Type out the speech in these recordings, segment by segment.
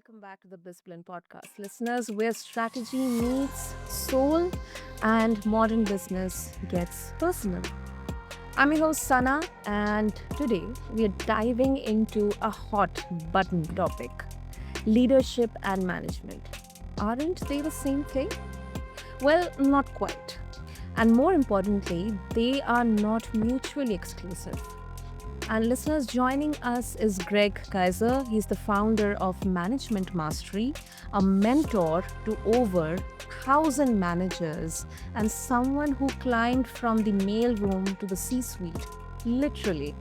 welcome back to the BizBlend podcast. Listeners, where strategy meets soul and modern business gets personal. I'm your host, Sana, and today we are diving into a hot button topic: leadership and management. Aren't they the same thing? Well, not quite. And more importantly, they are not mutually exclusive. And listeners, joining us is Greg Kaiser. He's the founder of Management Mastery, a mentor to over 1,000 managers, and someone who climbed from the mailroom to the C suite, literally.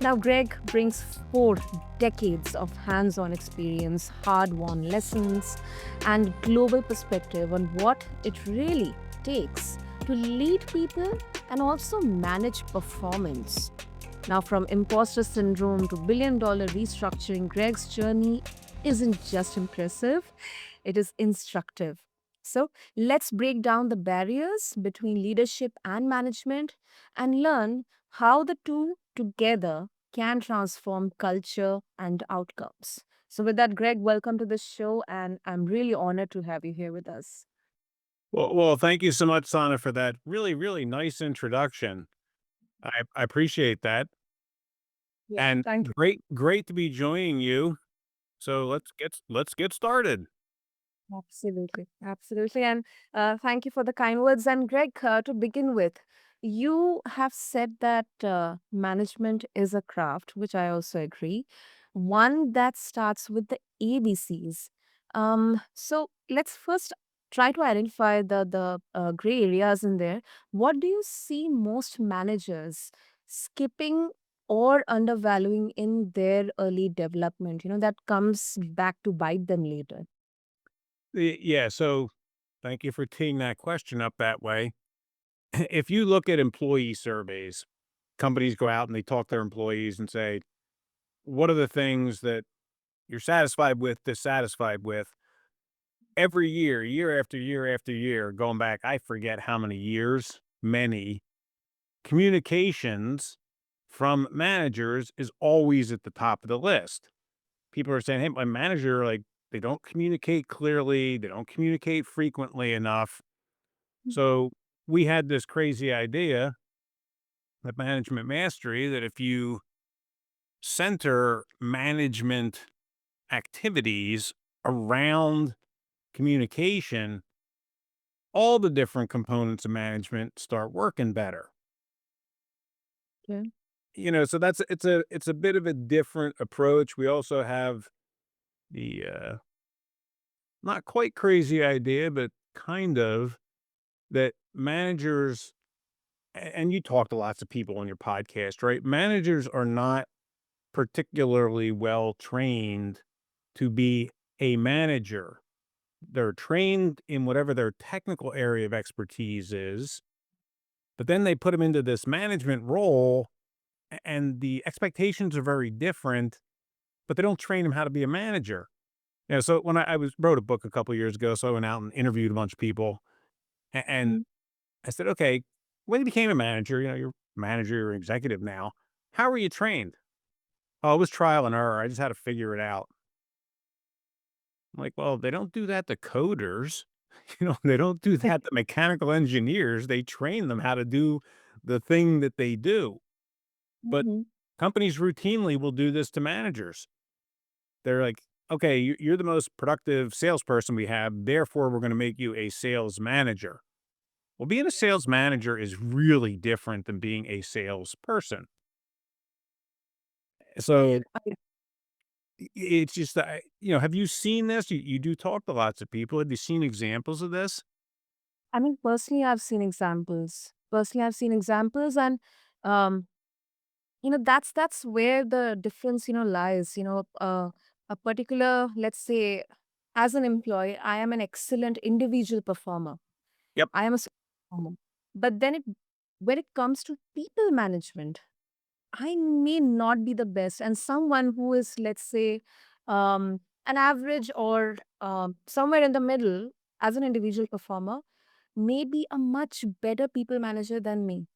Now, Greg brings 4 decades of hands on experience, hard won lessons, and global perspective on what it really takes to lead people and also manage performance. Now, from imposter syndrome to billion-dollar restructuring, Greg's journey isn't just impressive, it is instructive. So, let's break down the barriers between leadership and management and learn how the two together can transform culture and outcomes. So, with that, Greg, welcome to the show, and I'm really honored to have you here with us. Well, thank you so much, Sana, for that really nice introduction. I appreciate that, Yeah, and thank you. great to be joining you. So let's get started. Absolutely, absolutely. And thank you for the kind words. And Greg, to begin with, you have said that management is a craft, which I also agree, one that starts with the ABCs. So let's first try to identify the gray areas in there. What do you see most managers skipping or undervaluing in their early development? That comes back to bite them later. Yeah, so thank you for teeing that question up that way. If you look at employee surveys, companies go out and they talk to their employees and say, "What are the things that you're satisfied with, dissatisfied with?" Every year, year after year after year, going back, I forget how many years, many communications from managers is always at the top of the list. People are saying, "Hey, my manager, like, they don't communicate clearly, they don't communicate frequently enough." So we had this crazy idea at Management Mastery that if you center management activities around communication, all the different components of management start working better. Okay. So it's a bit of a different approach. We also have the not quite crazy idea, but kind of that managers, and you talk to lots of people on your podcast, right? Managers are not particularly well trained to be a manager. They're trained in whatever their technical area of expertise is, but then they put them into this management role, and the expectations are very different, but they don't train them how to be a manager. Yeah, so when I was wrote a book a couple years ago, so I went out and interviewed a bunch of people, and Mm. I said, "Okay, when you became a manager, you're manager, you're executive now. How were you trained?" "Oh, it was trial and error. I just had to figure it out." I'm like, "Well, they don't do that to coders. They don't do that to mechanical engineers. They train them how to do the thing that they do." But Mhm. companies routinely will do this to managers. They're like, "Okay, you're the most productive salesperson we have. Therefore, we're going to make you a sales manager." Well, being a sales manager is really different than being a salesperson. So it's just, have you seen this? You do talk to lots of people. Have you seen examples of this? I mean, personally, I've seen examples. And um, that's where the difference, lies. A particular, let's say, as an employee, I am an excellent individual performer. Yep. I am a performer. But then when it comes to people management, I may not be the best, and someone who is, let's say, an average or somewhere in the middle as an individual performer may be a much better people manager than me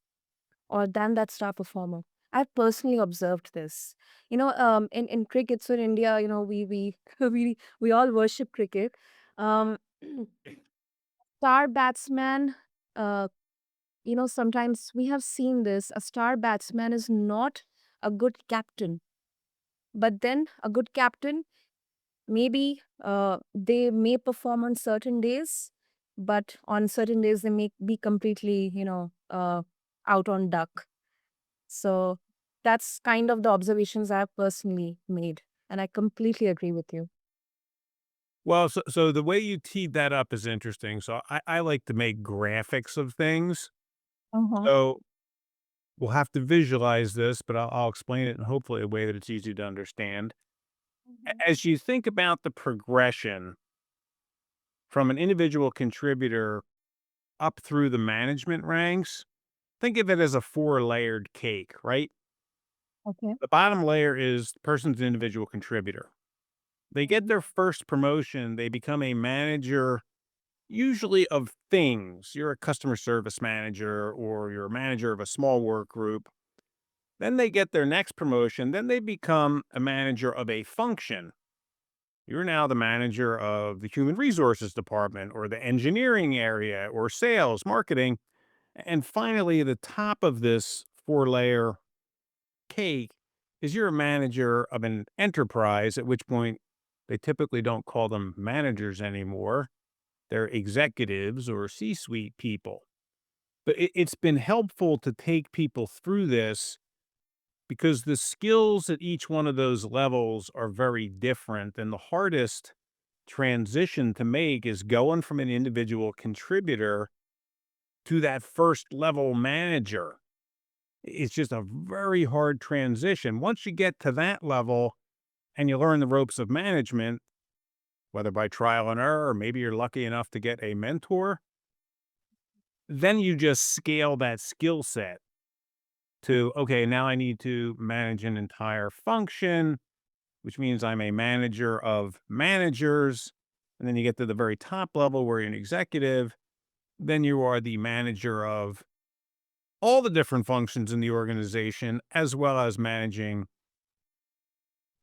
or than that star performer. I've personally observed this. In cricket, so in India, we we all worship cricket. Um, star batsman. Uh, sometimes we have seen this. A star batsman is not a good captain, but then a good captain, maybe they may perform on certain days, but on certain days they may be completely, out on duck. So that's kind of the observations I've personally made. And I completely agree with you. Well, so the way you teed that up is interesting. So I like to make graphics of things. Uh-huh. So we'll have to visualize this, but I'll explain it in hopefully a way that it's easy to understand. Mhm. As you think about the progression from an individual contributor up through the management ranks, think of it as a four-layered cake, right? Okay. The bottom layer is the person's an individual contributor. They get Mhm. their first promotion, they become a manager, usually of things. You're a customer service manager or you're a manager of a small work group. Then they get their next promotion, then they become a manager of a function. You're now the manager of the human resources department or the engineering area or sales, marketing. And finally, the top of this four-layer cake is you're a manager of an enterprise, at which point they typically don't call them managers anymore. They're executives or C suite people. But it's been helpful to take people through this because the skills at each one of those levels are very different. And the hardest transition to make is going from an individual contributor to that first level manager. It's just a very hard transition. Once you get to that level and you learn the ropes of management, whether by trial and error, or maybe you're lucky enough to get a mentor, then you just scale that skill set to, okay, now I need to manage an entire function, which means I'm a manager of managers. And then you get to the very top level where you're an executive. Then you are the manager of all the different functions in the organization, as well as managing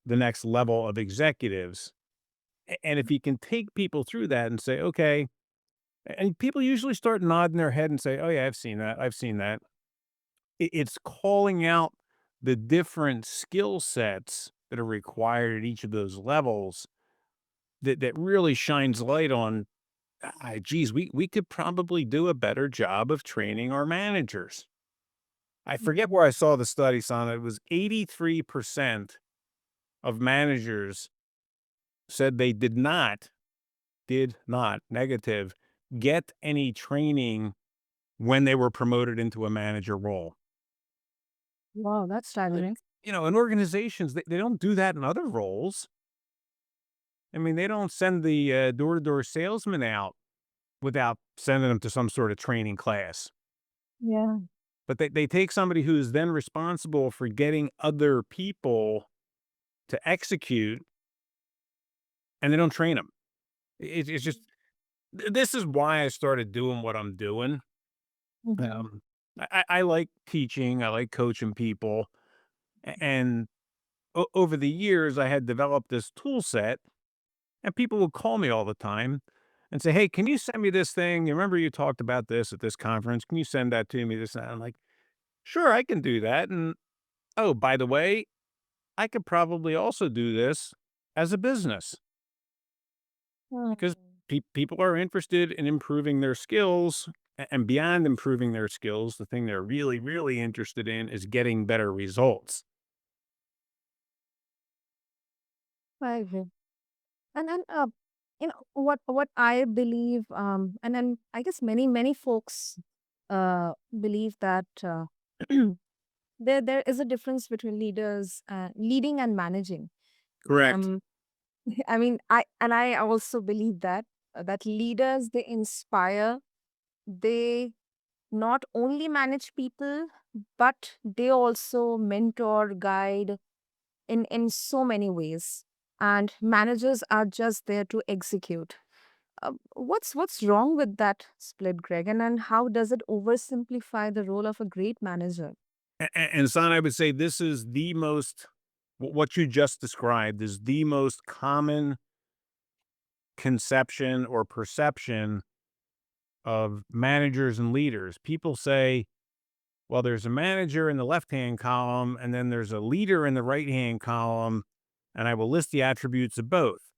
the next level of executives. And if you can take people through that and say, okay, and people usually start nodding their head and say, oh, yeah, I've seen that. I've seen that. It's calling out the different skill sets that are required at each of those levels that really shines light on, geez, we could probably do a better job of training our managers. I forget where I Mhm. saw the study, on it was 83% of managers said they did not, negative, get any training when they were promoted into a manager role. Wow, that's staggering. In organizations, they don't do that in other roles. I mean, they don't send the door-to-door salesman out without sending them to some sort of training class. Yeah. But they take somebody who's then responsible for getting other people to execute, and they don't train them. It's just this is why I started doing what I'm doing. Mhm. Um, I like teaching, I like coaching people, and over the years, I had developed this tool set, and people would call me all the time and say, "Hey, can you send me this thing? You remember you talked about this at this conference? Can you send that to me?" This and that. I'm like, "Sure, I can do that." And oh, by the way, I could probably also do this as a business because Hmm. people are interested in improving their skills. And beyond improving their skills, the thing they're really, really interested in is getting better results. I agree. And what I believe, and then I guess many folks believe that there is a difference between leading and managing. Correct. Um, I mean, I also believe that leaders, they inspire, they not only manage people, but they also mentor, guide in so many ways. And managers are just there to execute. What's wrong with that split, Greg? And how does it oversimplify the role of a great manager? And son, I would say this is the most what you just described is the most common conception or perception of managers and leaders. People say, well, there's a manager in the left hand column, and then there's a leader in the right hand column, and I will list the attributes of both.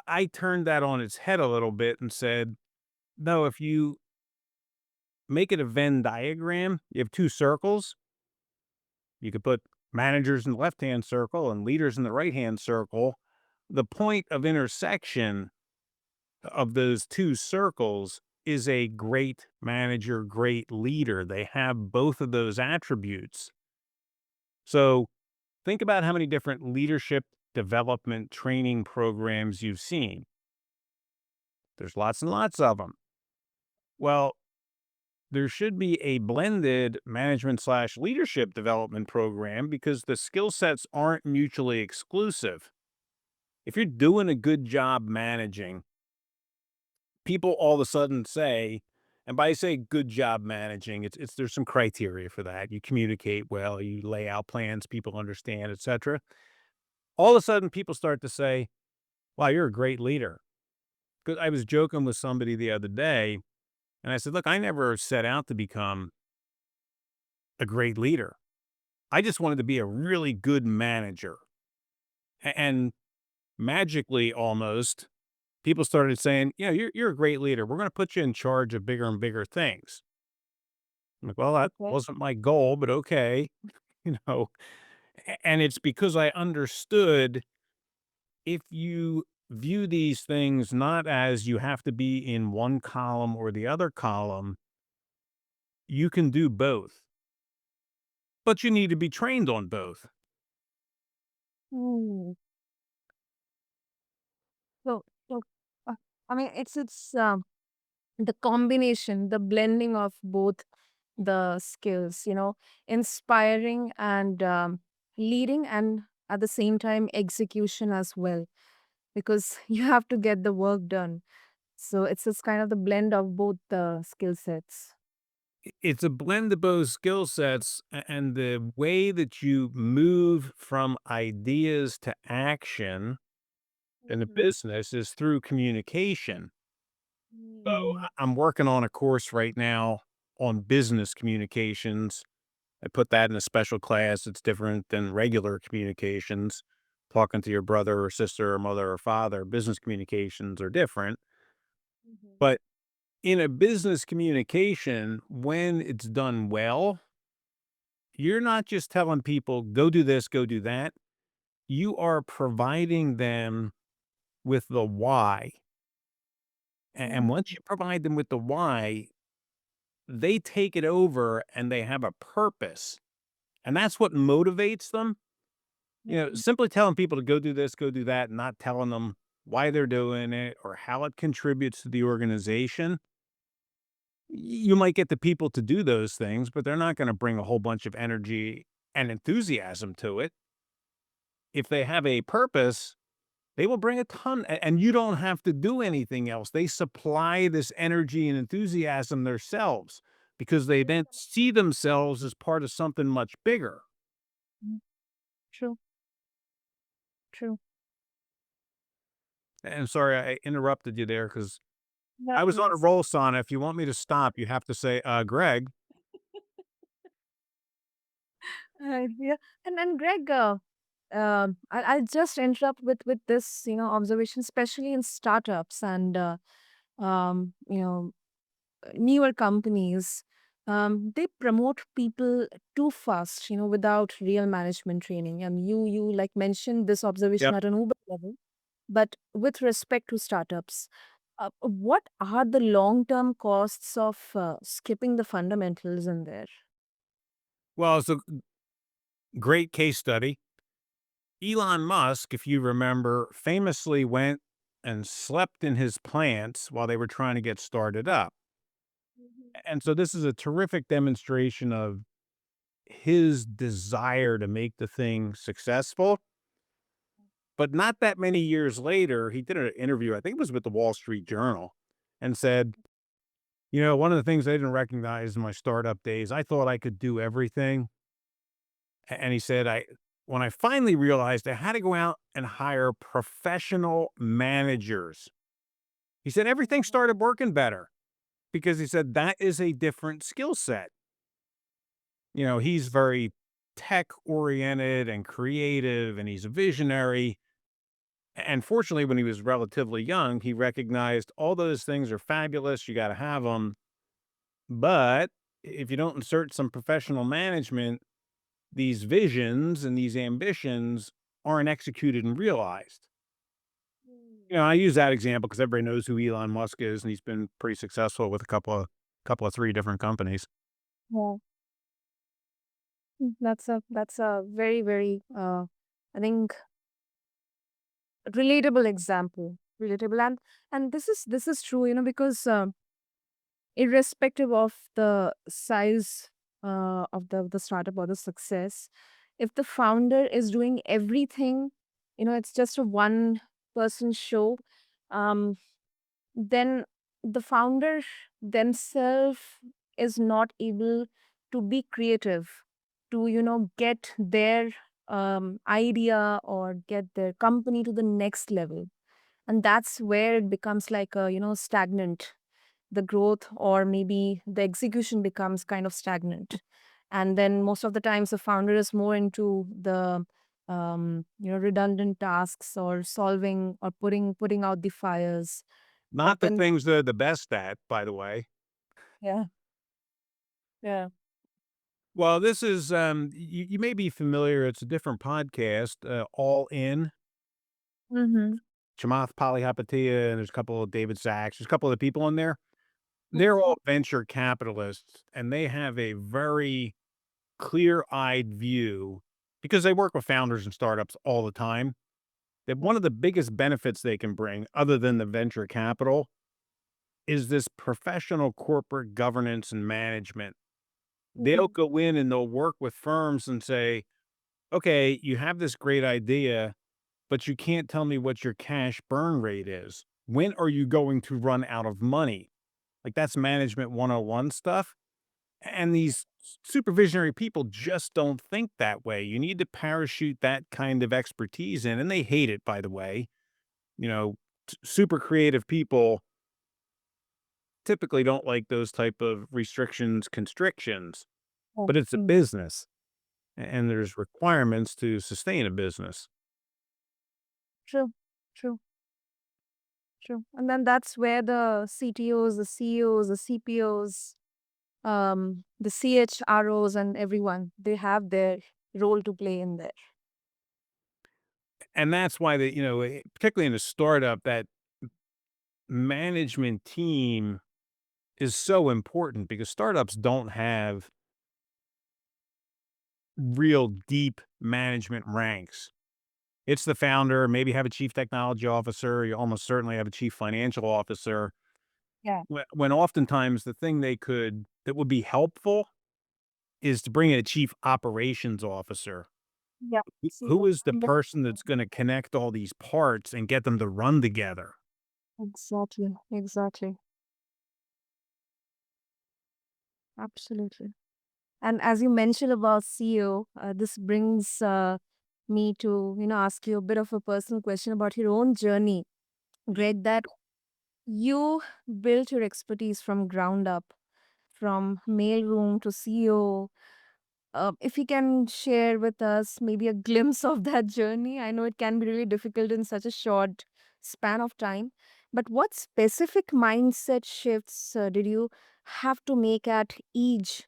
I turned that on its head a little bit and said, no, if you make it a Venn diagram, you have two circles. You could put managers in the left hand circle and leaders in the right hand circle. The point of intersection of those two circles is a great manager, great leader. They have both of those attributes. So think about how many different leadership development training programs you've seen. There's lots and lots of them. Well, there should be a blended management slash leadership development program because the skill sets aren't mutually exclusive. If you're doing a good job managing, people all of a sudden say, and by say good job managing, it's there's some criteria for that. You communicate well, you lay out plans, people understand, etc. All of a sudden, people start to say, "Wow, you're a great leader." Because I was joking with somebody the other day, and I said, "Look, I never set out to become a great leader. I just wanted to be a really good manager." And magically, almost, people started saying, "Yeah, you're a great leader. We're going to put you in charge of bigger and bigger things." I'm like, "Well, that Okay. wasn't my goal, but okay." You know, and it's because I understood if you view these things not as you have to be in one column or the other column, you can do both, but you need to be trained on both. Hmm. So, uh, I mean, it's the combination, the blending of both the skills, inspiring and leading, and at the same time execution as well, because you have to get the work done. So it's just kind of the blend of both the skill sets. It's a blend of both skill sets, and the way that you move from ideas to action in the Mhm. business is through communication. So Mm. I'm working on a course right now on business communications. I put that in a special class. It's different than regular communications. Talking to your brother or sister or mother or father, business communications are different. Mhm. But in a business communication, when it's done well, you're not just telling people, go do this, go do that. You are providing them with the why. And once Mm. you provide them with the why, they take it over and they have a purpose. And that's what motivates them. Mhm. Simply telling people to go do this, go do that, not telling them why they're doing it or how it contributes to the organization. You might get the people to do those things, but they're not going to bring a whole bunch of energy and enthusiasm to it. If they have a purpose, they will bring a ton, and you don't have to do anything else. They supply this energy and enthusiasm themselves because they then see themselves as part of something much bigger. Mm. True, true. And sorry, I interrupted you there because Yeah, I was on a yes. roll, Sana. If you want me to stop, you have to say, Greg. Yeah, and Greg, I'll just interrupt with this, observation, especially in startups and um, you know, newer companies. They promote people too fast, without real management training. And you like mentioned this observation Yep. at an Uber level, but with respect to startups, what are the long-term costs of skipping the fundamentals in there? Well, it's a great case study. Elon Musk, if you remember, famously went and slept in his plants while they were trying to get started up. And so this is a terrific demonstration of his desire to make the thing successful. But not that many years later, he did an interview, I think it was with the Wall Street Journal, and said, One of the things I didn't recognize in my startup days, I thought I could do everything. And he said, when I finally realized I had to go out and hire professional managers, he said everything started working better because he said that is a different skill set. He's very tech oriented and creative and he's a visionary. And fortunately, when he was relatively young, he recognized all those things are fabulous. You got to have them. But if you don't insert some professional management, these visions and these ambitions aren't executed and realized. I use that example because everybody knows who Elon Musk is, and he's been pretty successful with a couple of three different companies. Yeah. That's a very, very I think relatable example. Relatable, and this is true, because irrespective of the size of the startup or the success, if the founder is doing everything, it's just a one person show, um, then the founder themselves is not able to be creative, to get their idea or get their company to the next level, and that's where it becomes like a stagnant, the growth or maybe the execution becomes kind of stagnant. And then most of the times the founder is more into the redundant tasks or solving or putting out the fires. But Not the then things they're the best at, by the way. yeah, yeah. Well, this is you may be familiar. It's a different podcast, All In. Mm-hmm. Chamath Palihapitiya, and there's a couple of David Sachs. There's a couple of people in there. They're all venture capitalists, and they have a very clear-eyed view because they work with founders and startups all the time. That one of the biggest benefits they can bring, other than the venture capital, is this professional corporate governance and management. They'll Mhm. go in and they'll work with firms and say, okay, you have this great idea, but you can't tell me what your cash burn rate is. When are you going to run out of money? Like that's management 101 stuff. And these supervisionary people just don't think that way. You need to parachute that kind of expertise in, and they hate it, by the way. You know, super creative people typically don't like those type of restrictions, constrictions, Oh, but it's a mm. business and there's requirements to sustain a business. True, true, true. And then that's where the CTOs, the CEOs, the CPOs, the CHROs and everyone, they have their role to play in there. And that's why particularly in a startup, that management team is so important because startups don't have real deep management ranks. It's the founder, maybe have a chief technology officer, you almost certainly have a chief financial officer. Yeah. When oftentimes the thing that would be helpful is to bring in a chief operations officer. Yeah. Who CEO. is the person that's gonna connect all these parts and get them to run together? Exactly. Exactly. Absolutely. And as you mentioned about CEO, this brings me to ask you a bit of a personal question about your own journey, Greg. That you built your expertise from ground up, from mailroom to CEO. If you can share with us maybe a glimpse of that journey. I know it can be really difficult in such a short span of time, but what specific mindset shifts did you have to make at each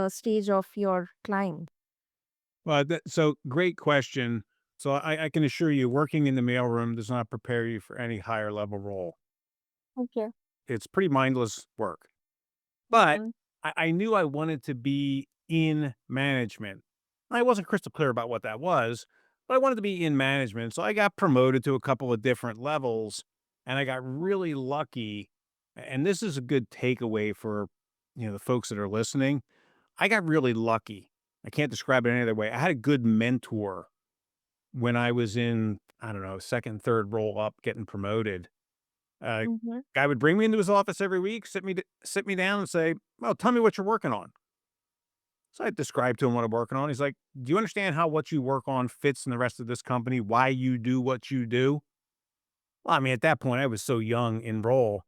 stage of your climb? Well, so great question. So I can assure you, working in the mailroom does not prepare you for any higher level role. Okay. It's pretty mindless work. But Mhm. I knew I wanted to be in management. I wasn't crystal clear about what that was, but I wanted to be in management. So I got promoted to a couple of different levels and I got really lucky. And this is a good takeaway for, the folks that are listening. I got really lucky. I can't describe it any other way. I had a good mentor when I was in, I don't know, second, third roll up getting promoted. Mhm. Guy would bring me into his office every week, sit me down and say, "Well, tell me what you're working on." So I described to him what I'm working on. He's like, "Do you understand how what you work on fits in the rest of this company? Why you do what you do?" Well, I mean, at that point, I was so young in role.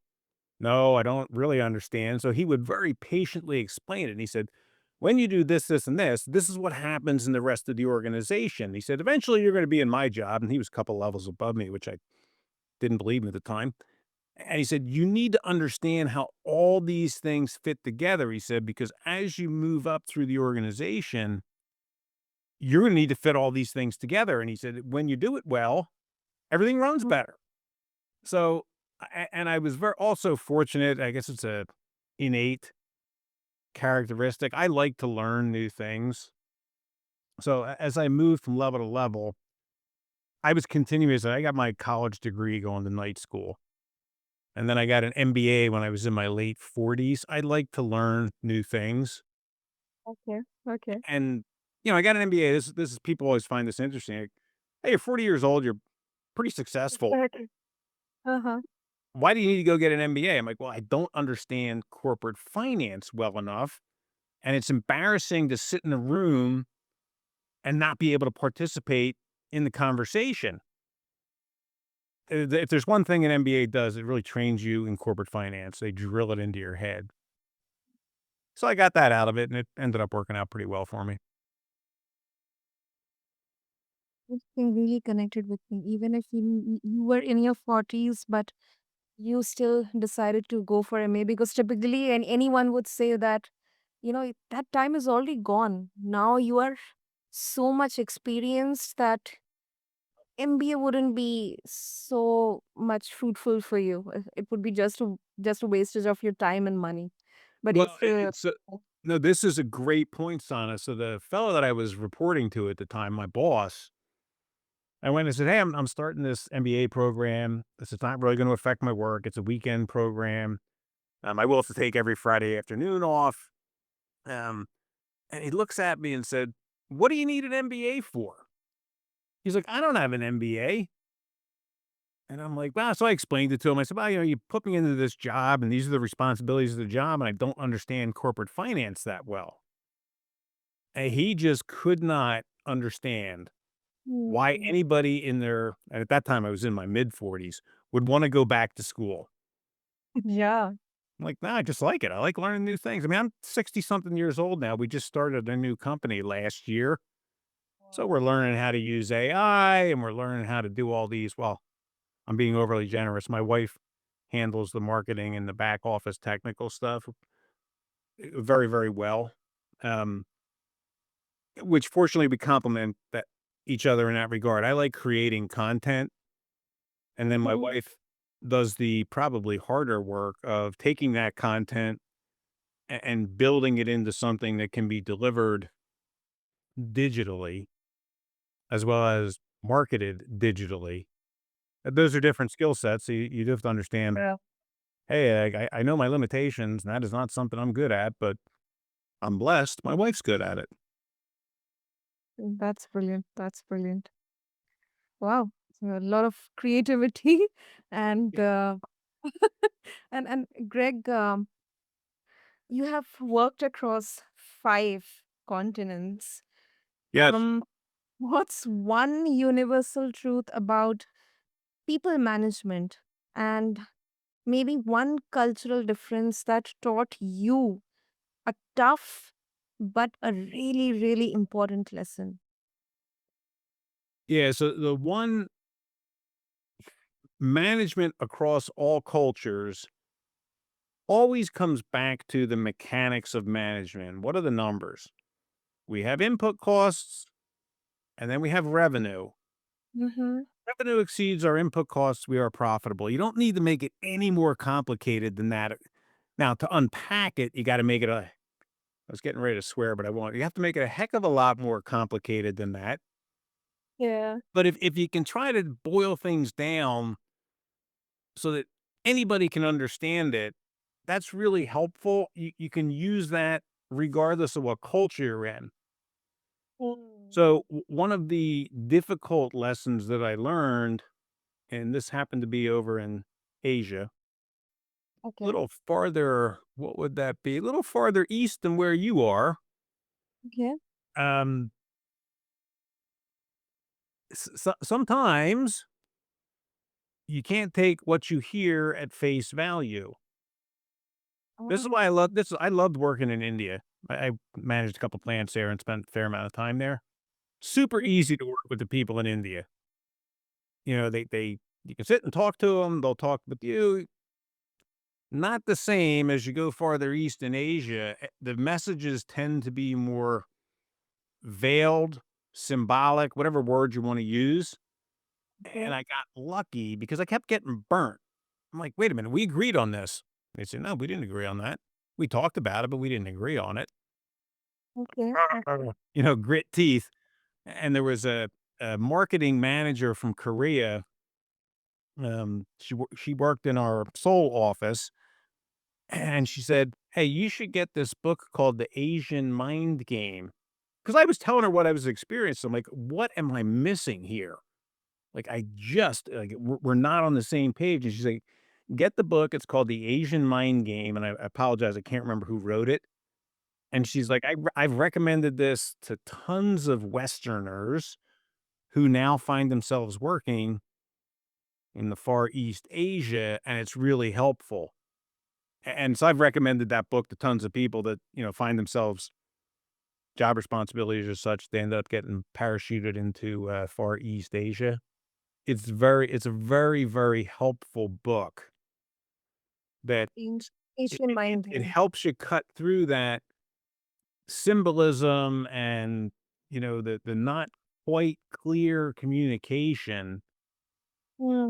No, I don't really understand. So he would very patiently explain it. And he said, when you do this, this, and this is what happens in the rest of the organization. He said, eventually you're going to be in my job. And he was a couple levels above me, which I didn't believe him at the time. And he said, you need to understand how all these things fit together. He said, because as you move up through the organization, you're going to need to fit all these things together. And he said, when you do it well, everything runs better. So, and I was very also fortunate. I guess it's a innate characteristic. I like to learn new things. So as I moved from level to level, I was continuous. I got my college degree going to night school. And then I got an MBA when I was in my late 40s. I like to learn new things. Okay. Okay. And, I got an MBA. This is people always find this interesting. Like, hey, you're 40 years old, you're pretty successful. Exactly. Uh-huh. Why do you need to go get an MBA? I'm like, well, I don't understand corporate finance well enough. And it's embarrassing to sit in a room and not be able to participate in the conversation. If there's one thing an MBA does, it really trains you in corporate finance. They drill it into your head. So I got that out of it, and it ended up working out pretty well for me. This thing really connected with me. Even if you were in your 40s, but you still decided to go for MA because typically and anyone would say that, that time is already gone. Now you are so much experienced that MBA wouldn't be so much fruitful for you. It would be just a wastage of your time and money. But Well, if it's no, this is a great point, Sana. So the fellow that I was reporting to at the time, my boss, I went and said, "Hey, I'm starting this MBA program. This is not really going to affect my work. It's a weekend program. I will have to take every Friday afternoon off." Um, and he looks at me and said, "What do you need an MBA for?" He's like, "I don't have an MBA." And I'm like, "Well," so I explained it to him. I said, "Well, you put me into this job and these are the responsibilities of the job, and I don't understand corporate finance that well." And he just could not understand why Mm. anybody in their, and at that time I was in my mid 40s, would want to go back to school. Yeah. I'm like, "Nah, I just like it. I like learning new things." I mean, I'm 60 something years old now. We just started a new company last year. So we're learning how to use AI and we're learning how to do all these. Well, I'm being overly generous. My wife handles the marketing and the back office technical stuff very, very well. Um, which fortunately we complement that each other in that regard. I like creating content, and then my Mhm. wife does the probably harder work of taking that content and building it into something that can be delivered digitally as well as marketed digitally. Those are different skill sets. So you do have to understand, Yeah. hey, I know my limitations, and that is not something I'm good at, but I'm blessed. My wife's good at it. That's brilliant. That's brilliant. Wow. So a lot of creativity and and Greg, you have worked across 5 continents. Yes. Um, what's one universal truth about people management and maybe one cultural difference that taught you a tough but a really, really important lesson? Yeah. So the one management across all cultures always comes back to the mechanics of management. What are the numbers? We have input costs and then we have revenue. Mm-hmm. Revenue exceeds our input costs, we are profitable. You don't need to make it any more complicated than that. Now, to unpack it, you got to make it a, I was getting ready to swear, but I won't. You have to make it a heck of a lot more complicated than that. Yeah. But if you can try to boil things down so that anybody can understand it, that's really helpful. You can use that regardless of what culture you're in. Mm. So, one of the difficult lessons that I learned, and this happened to be over in Asia, a Okay. little farther, what would that be? A little farther east than where you are. Okay. Um, sometimes you can't take what you hear at face value. This is Oh, why I love this. I loved working in India. I managed a couple plants there and spent a fair amount of time there. Super easy to work with the people in India. You know, they you can sit and talk to them. They'll talk with you. Not the same as you go farther east in Asia. The messages tend to be more veiled, symbolic, whatever word you want to use. And okay. I got lucky because I kept getting burnt. I'm like, wait a minute, we agreed on this. They said, no, we didn't agree on that. We talked about it, but we didn't agree on it. Okay. You know, grit teeth. And there was a marketing manager from Korea. She worked in our Seoul office, and she said, "Hey, you should get this book called The Asian Mind Game." Because I was telling her what I was experiencing. I'm like, "What am I missing here?" Like, I just like we're not on the same page. And she's like, "Get the book. It's called The Asian Mind Game." And I apologize, I can't remember who wrote it. And she's like, I've recommended this to tons of Westerners who now find themselves working in the Far East Asia, and it's really helpful. And so I've recommended that book to tons of people that, you know, find themselves job responsibilities or such. They end up getting parachuted into Far East Asia. It's a very, very helpful book that Asian mind it game. helps you cut through that symbolism and, you know, the not quite clear communication.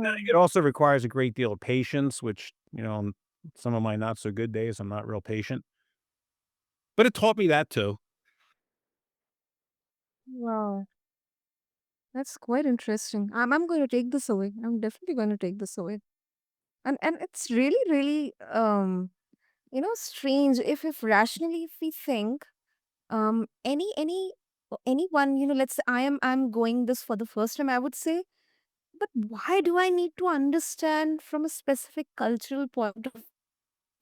Now, Hmm. it also requires a great deal of patience, which, you know, on some of my not so good days, I'm not real patient, but it taught me that too. Wow. That's quite interesting. I'm going to take this away. I'm definitely going to take this away. And it's really, really strange if rationally if we think anyone, let's say I'm going this for the first time, I would say, but why do I need to understand from a specific cultural point of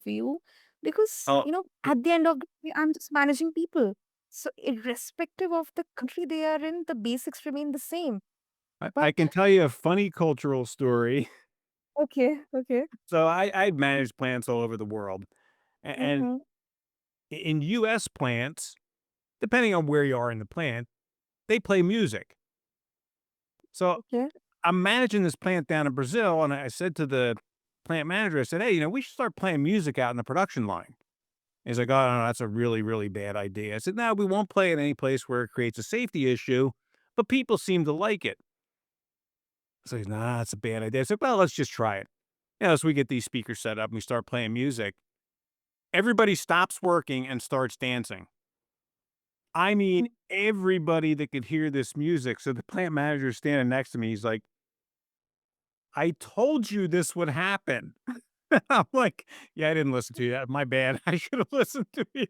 view? Because, Oh, at the end of the day, I'm just managing people. So irrespective of the country they are in, the basics remain the same. I But can tell you a funny cultural story. okay, okay. So I managed plants all over the world, and Mm-hmm. in U.S. plants, depending on where you are in the plant, they play music. So Okay. I'm managing this plant down in Brazil, and I said to the plant manager, I said, "Hey, you know, we should start playing music out in the production line." He's like, "Oh, no, that's a really, really bad idea." I said, "No, we won't play it any place where it creates a safety issue, but people seem to like it." So he's, "Nah, that's a bad idea." I said, "Well, let's just try it." You know, so we get these speakers set up and we start playing music. Everybody stops working and starts dancing. I mean, everybody that could hear this music. So the plant manager is standing next to me. He's like, "I told you this would happen." I'm like, "Yeah, I didn't listen to you. My bad. I should have listened to you."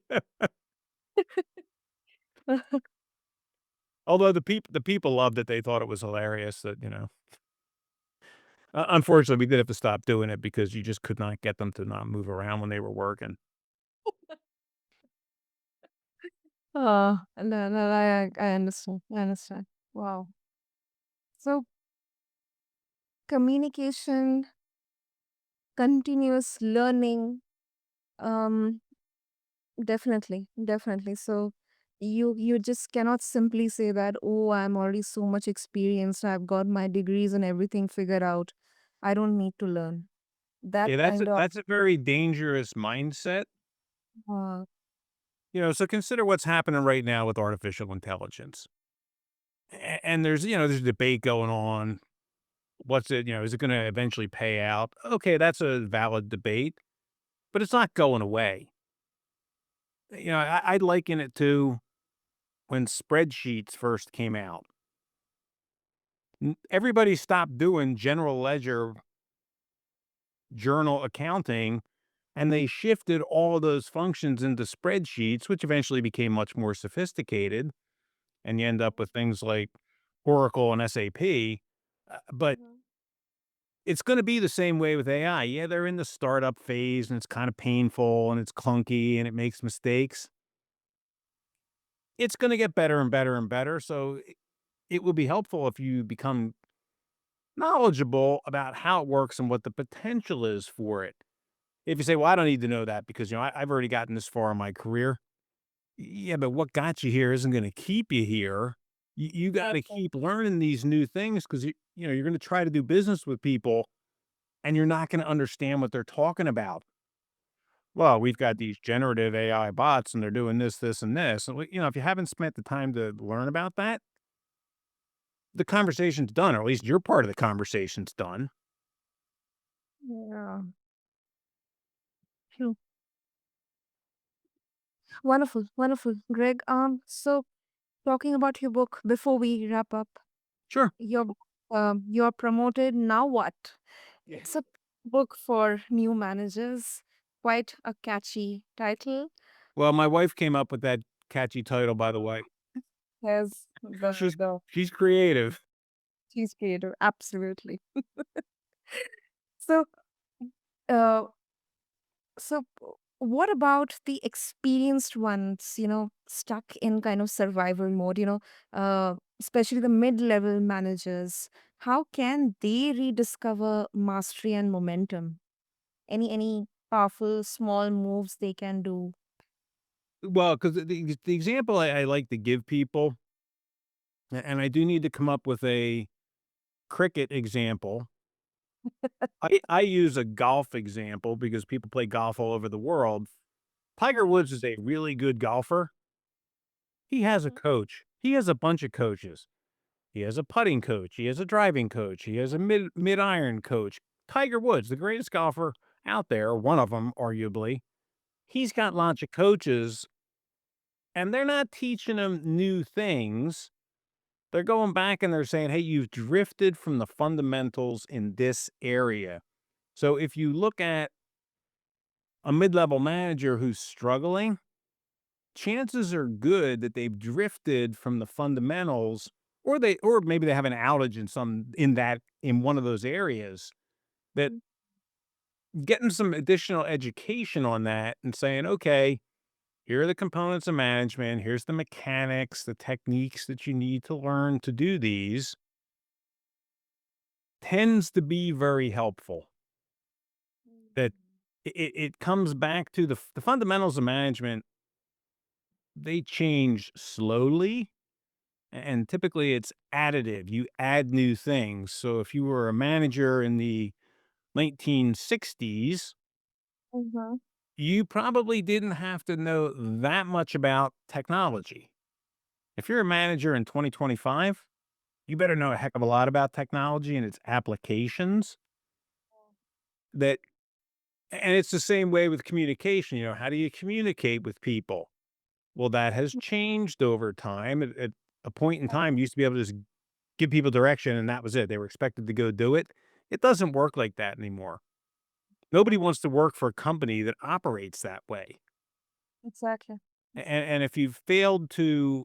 Although the people loved it. They thought it was hilarious that, you know, unfortunately, we did have to stop doing it because you just could not get them to not move around when they were working. No, no, I understand. I understand. Wow. So communication, continuous learning, um, definitely, definitely. So you just cannot simply say that, oh, I'm already so much experienced, I've got my degrees and everything figured out. I don't need to learn. That Yeah, kind of that's a very dangerous mindset. uh, You know, so consider what's happening right now with artificial intelligence. And there's, you know, there's debate going on. What's it, you know, is it going to eventually pay out? Okay, that's a valid debate, but it's not going away. You know, I'd liken it to when spreadsheets first came out. Everybody stopped doing general ledger journal accounting, and they shifted all of those functions into spreadsheets, which eventually became much more sophisticated. And you end up with things like Oracle and SAP. But Mhm. It's gonna be the same way with AI. Yeah, they're in the startup phase, and it's kinda painful, and it's clunky, and it makes mistakes. It's gonna get better and better and better, so it will be helpful if you become knowledgeable about how it works and what the potential is for it. If you say, "Well, I don't need to know that because, I've already gotten this far in my career." Yeah, but what got you here isn't gonna keep you here. You gotta Okay. keep learning these new things because you're gonna try to do business with people, and you're not gonna understand what they're talking about. Well, we've got these generative AI bots, and they're doing this, this, and this, and if you haven't spent the time to learn about that, the conversation's done, or at least your part of the conversation's done. Yeah. True. Wonderful, wonderful, Greg. So talking about your book before we wrap up, Sure. your you're promoted. Now what? Yeah. It's a book for new managers. Quite a catchy title. Well, my wife came up with that catchy title, by the way. Has the She's creative. cheese creator. Absolutely. So, uh, what about the experienced ones, stuck in kind of survival mode, especially the mid-level managers? How can they rediscover mastery and momentum? Any powerful small moves they can do? Well, because the example I like to give people, and I do need to come up with a cricket example. I use a golf example because people play golf all over the world. Tiger Woods is a really good golfer. He has a Mhm. coach. He has a bunch of coaches. He has a putting coach. He has a driving coach. He has a mid iron coach. Tiger Woods, the greatest golfer out there, one of them, arguably. He's got lots of coaches, and they're not teaching him new things. They're going back and they're saying, "Hey, you've drifted from the fundamentals in this area." So if you look at a mid-level manager who's struggling, chances are good that they've drifted from the fundamentals, or maybe they have an outage in one of those areas, that getting some additional education on that and saying, "Okay, here are the components of management, here's the mechanics, the techniques that you need to learn to do these," tends to be very helpful. That it comes back to the fundamentals of management. They change slowly, and typically it's additive. You add new things. So if you were a manager in the 1960s, Mhm. you probably didn't have to know that much about technology. If you're a manager in 2025, you better know a heck of a lot about technology and its applications. That and it's the same way with communication. How do you communicate with people? Well, that has changed over time. At a point in time, you used to be able to just give people direction and that was it. They were expected to go do it. It doesn't work like that anymore. Nobody wants to work for a company that operates that way. Exactly. And if you've failed to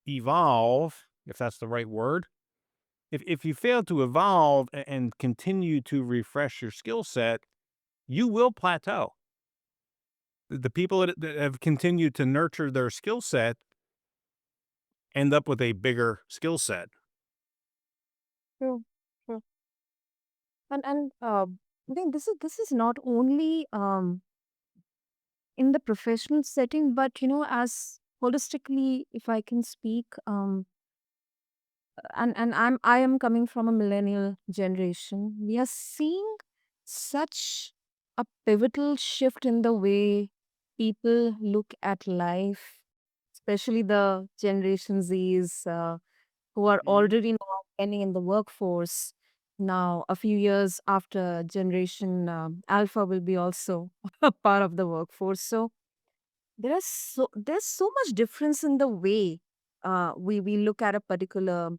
evolve, if that's the right word, if you fail to evolve and continue to refresh your skill set, you will plateau. The people that have continued to nurture their skill set end up with a bigger skill set. True. True. And I think this is not only in the professional setting, but as holistically, if I can speak, and I am coming from a millennial generation. We are seeing such a pivotal shift in the way people look at life, especially the Generation Zs, who are Mhm. already now ending in the workforce. Now, a few years after Generation Alpha will be also a part of the workforce. So there's so much difference in the way we look at a particular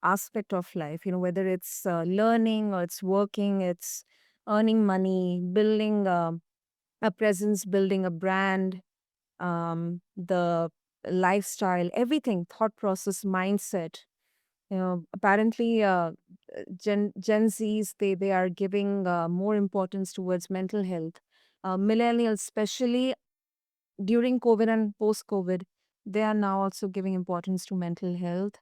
aspect of life. Whether it's learning or it's working, it's earning money, building a presence, building a brand, the lifestyle, everything, thought process, mindset. Apparently, Gen Zs, they are giving more importance towards mental health. Millennials, especially during COVID and post COVID, they are now also giving importance to mental health.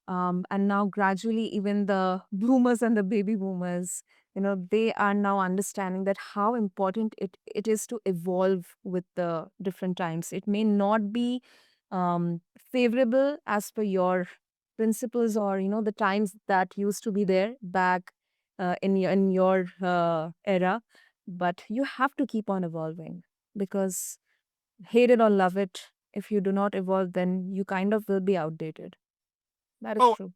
And now gradually, even the boomers and the baby boomers, they are now understanding that how important it is to evolve with the different times. It may not be favorable as per your principles, or the times that used to be there back in your era, but you have to keep on evolving, because hate it or love it, if you do not evolve, then you kind of will be outdated. That is Oh, true.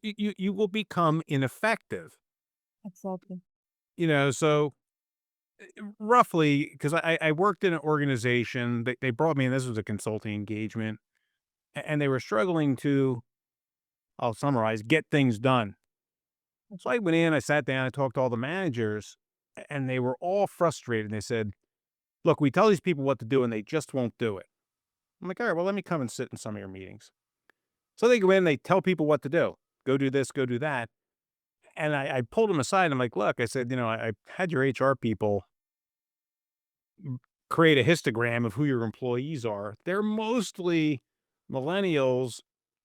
you will become ineffective. Exactly. So roughly, because I worked in an organization, they brought me in, this was a consulting engagement, and they were struggling to, I'll summarize, get things done. So I went in, I sat down, I talked to all the managers, and they were all frustrated. They said, "Look, we tell these people what to do, and they just won't do it." I'm like, "All right, well, let me come and sit in some of your meetings." So they go in, they tell people what to do. Go do this, go do that. And I pulled them aside. I'm like, look, I said, I had your HR people create a histogram of who your employees are. They're mostly millennials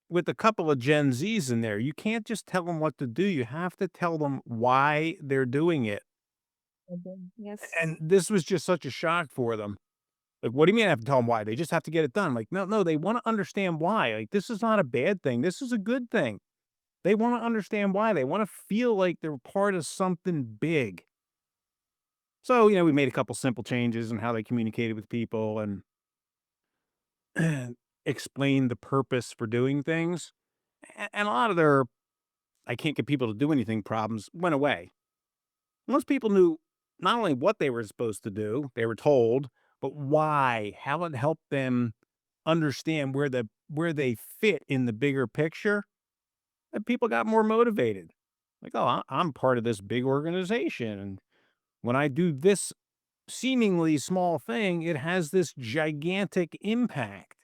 with a couple of Gen Zs in there. You can't just tell them what to do. You have to tell them why they're doing it. Okay. And Yes. this was just such a shock for them. Like, what do you mean I have to tell them why? They just have to get it done. Like, no, no, they want to understand why. Like, this is not a bad thing. This is a good thing. They want to understand why. They want to feel like they're part of something big. So, we made a couple simple changes in how they communicated with people and explained the purpose for doing things. And a lot of their "I can't get people to do anything" problems went away. Most people knew not only what they were supposed to do, they were told, but why, how it helped them understand where they fit in the bigger picture. And people got more motivated. Like, oh, I'm part of this big organization. And when I do this seemingly small thing, it has this gigantic impact.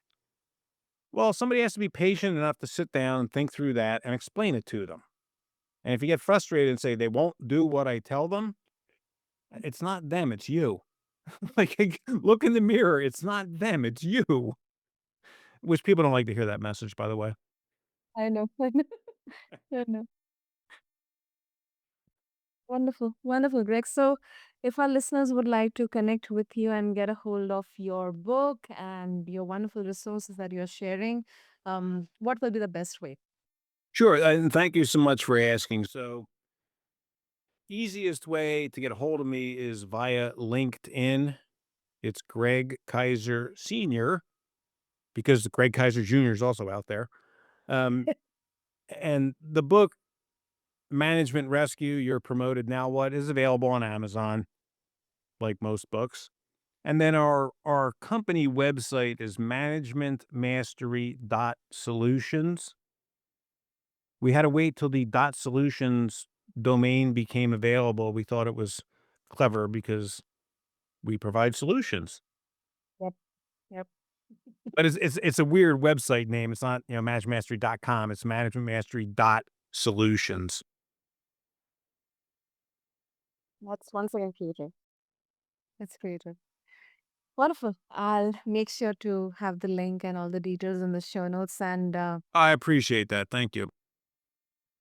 Well, somebody has to be patient enough to sit down and think through that and explain it to them. And if you get frustrated and say they won't do what I tell them, it's not them, it's you. Like, look in the mirror, it's not them, it's you. Which people don't like to hear that message, by the way. I know. I know. I know. Wonderful. Wonderful, Greg. So, if our listeners would like to connect with you and get a hold of your book and your wonderful resources that you're sharing, what will be the best way? Sure, and thank you so much for asking. So, easiest way to get a hold of me is via LinkedIn. It's Greg Kaiser Sr., because Greg Kaiser Jr. is also out there. Um, and the book, Management Rescue, You're Promoted Now What, is available on Amazon, like most books. And then our company website is managementmastery.solutions. We had to wait till the .solutions domain became available. We thought it was clever because we provide solutions. Yep. Yep. But it's a weird website name. It's not, managementmastery.com. It's managementmastery.solutions. That's once again creative. It's creative. Wonderful. I'll make sure to have the link and all the details in the show notes. And I appreciate that. Thank you.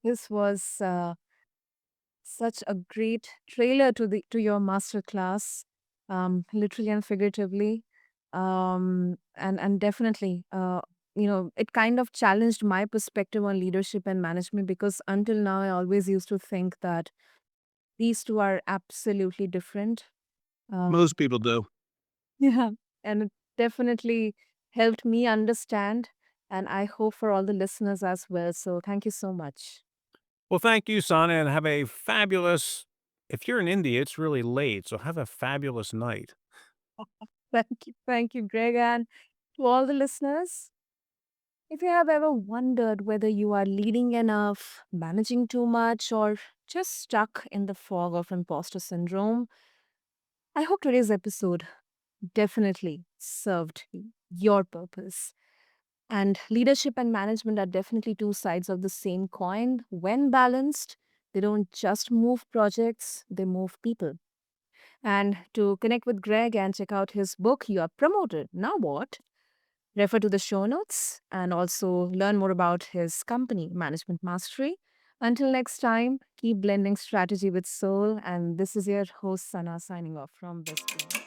this was such a great trailer to your master class, literally and figuratively, and definitely, it kind of challenged my perspective on leadership and management, because until now I always used to think that these two are absolutely different. Most Um, people do. yeah, and it definitely helped me understand, and I hope for all the listeners as well. So thank you so much. Well, thank you, Sana, and have a fabulous, if you're in India, it's really late, so have a fabulous night. Thank you, Greg, and to all the listeners. If you have ever wondered whether you are leading enough, managing too much, or just stuck in the fog of imposter syndrome, I hope today's episode definitely served your purpose. And leadership and management are definitely two sides of the same coin. When balanced, they don't just move projects, they move people. And to connect with Greg and check out his book, You Are Promoted. Now what? Refer to the show notes and also learn more about his company, Management Mastery. Until next time, keep blending strategy with soul. And this is your host, Sana, signing off from BizBlend.